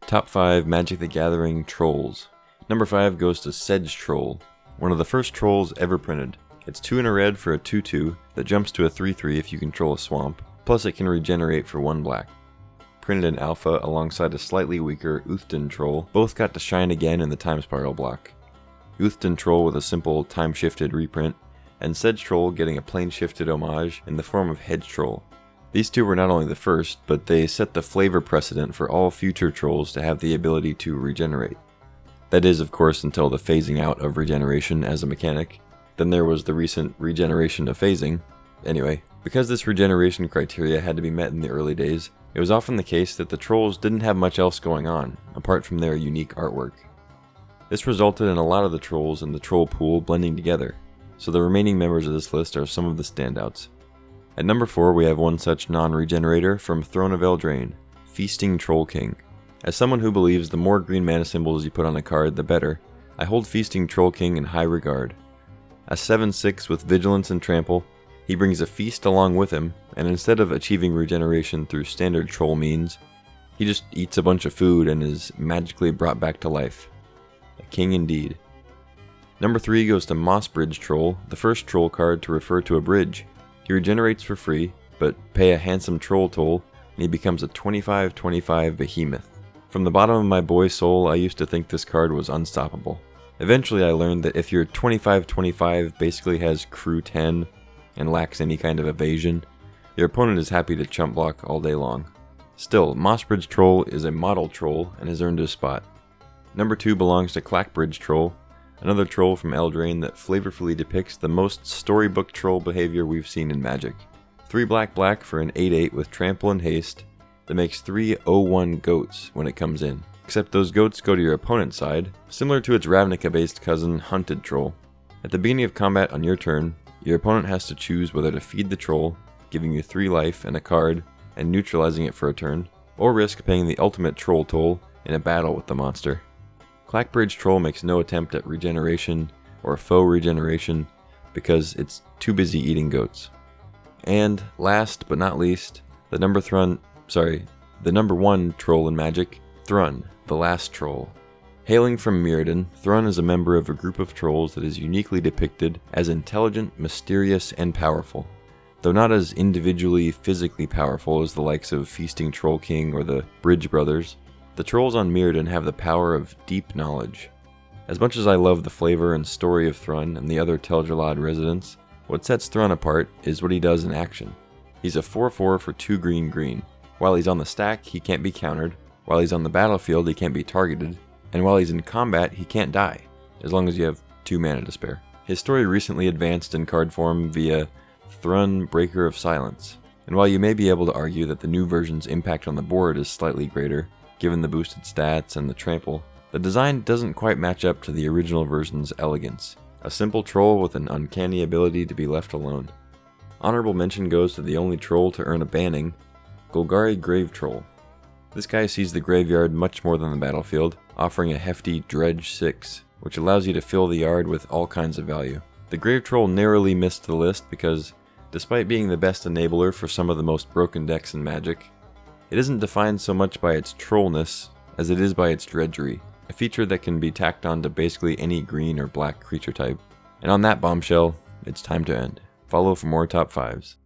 Top 5 Magic the Gathering Trolls. Number 5 goes to Sedge Troll, one of the first trolls ever printed. It's 2 in a red for a 2/2 that jumps to a 3/3 if you control a swamp, plus it can regenerate for 1 black. Printed in alpha alongside a slightly weaker Uthden Troll, both got to shine again in the Time Spiral block. Uthden Troll with a simple time-shifted reprint, and Sedge Troll getting a plane-shifted homage in the form of Hedge Troll. These two were not only the first, but they set the flavor precedent for all future trolls to have the ability to regenerate. That is, of course, until the phasing out of regeneration as a mechanic. Then there was the recent regeneration of phasing. Anyway, because this regeneration criteria had to be met in the early days, it was often the case that the trolls didn't have much else going on, apart from their unique artwork. This resulted in a lot of the trolls in the troll pool blending together, so the remaining members of this list are some of the standouts. At number 4 we have one such non-regenerator from Throne of Eldraine, Feasting Troll King. As someone who believes the more green mana symbols you put on a card the better, I hold Feasting Troll King in high regard. A 7/6 with Vigilance and Trample, he brings a feast along with him, and instead of achieving regeneration through standard troll means, he just eats a bunch of food and is magically brought back to life. A king indeed. Number 3 goes to Mossbridge Troll, the first troll card to refer to a bridge. He regenerates for free, but pay a handsome troll toll, and he becomes a 25/25 behemoth. From the bottom of my boy soul, I used to think this card was unstoppable. Eventually I learned that if your 25/25 basically has crew 10 and lacks any kind of evasion, your opponent is happy to chump block all day long. Still, Mossbridge Troll is a model troll and has earned his spot. Number 2 belongs to Clackbridge Troll, another troll from Eldraine that flavorfully depicts the most storybook troll behavior we've seen in Magic. 3 black for an 8/8 with Trample and Haste that makes 3 0/1 goats when it comes in. Except those goats go to your opponent's side, similar to its Ravnica-based cousin Hunted Troll. At the beginning of combat on your turn, your opponent has to choose whether to feed the troll, giving you 3 life and a card, and neutralizing it for a turn, or risk paying the ultimate troll toll in a battle with the monster. Clackbridge Troll makes no attempt at regeneration or faux regeneration because it's too busy eating goats. And last but not least, the number 1 troll in Magic, Thrawn, the last troll. Hailing from Mirrodin, Thrawn is a member of a group of trolls that is uniquely depicted as intelligent, mysterious, and powerful. Though not as individually physically powerful as the likes of Feasting Troll King or the Bridge Brothers, the trolls on Mirrodin have the power of deep knowledge. As much as I love the flavor and story of Thrawn and the other Tel'Jallad residents, what sets Thrawn apart is what he does in action. He's a 4/4 for 2 green. While he's on the stack, he can't be countered. While he's on the battlefield, he can't be targeted. And while he's in combat, he can't die, as long as you have 2 mana to spare. His story recently advanced in card form via Thrawn Breaker of Silence, and while you may be able to argue that the new version's impact on the board is slightly greater, given the boosted stats and the trample, the design doesn't quite match up to the original version's elegance. A simple troll with an uncanny ability to be left alone. Honorable mention goes to the only troll to earn a banning, Golgari Grave Troll. This guy sees the graveyard much more than the battlefield, offering a hefty Dredge 6, which allows you to fill the yard with all kinds of value. The Grave Troll narrowly missed the list because, despite being the best enabler for some of the most broken decks in Magic, it isn't defined so much by its trollness as it is by its dredgery, a feature that can be tacked on to basically any green or black creature type. And on that bombshell, it's time to end. Follow for more top 5s.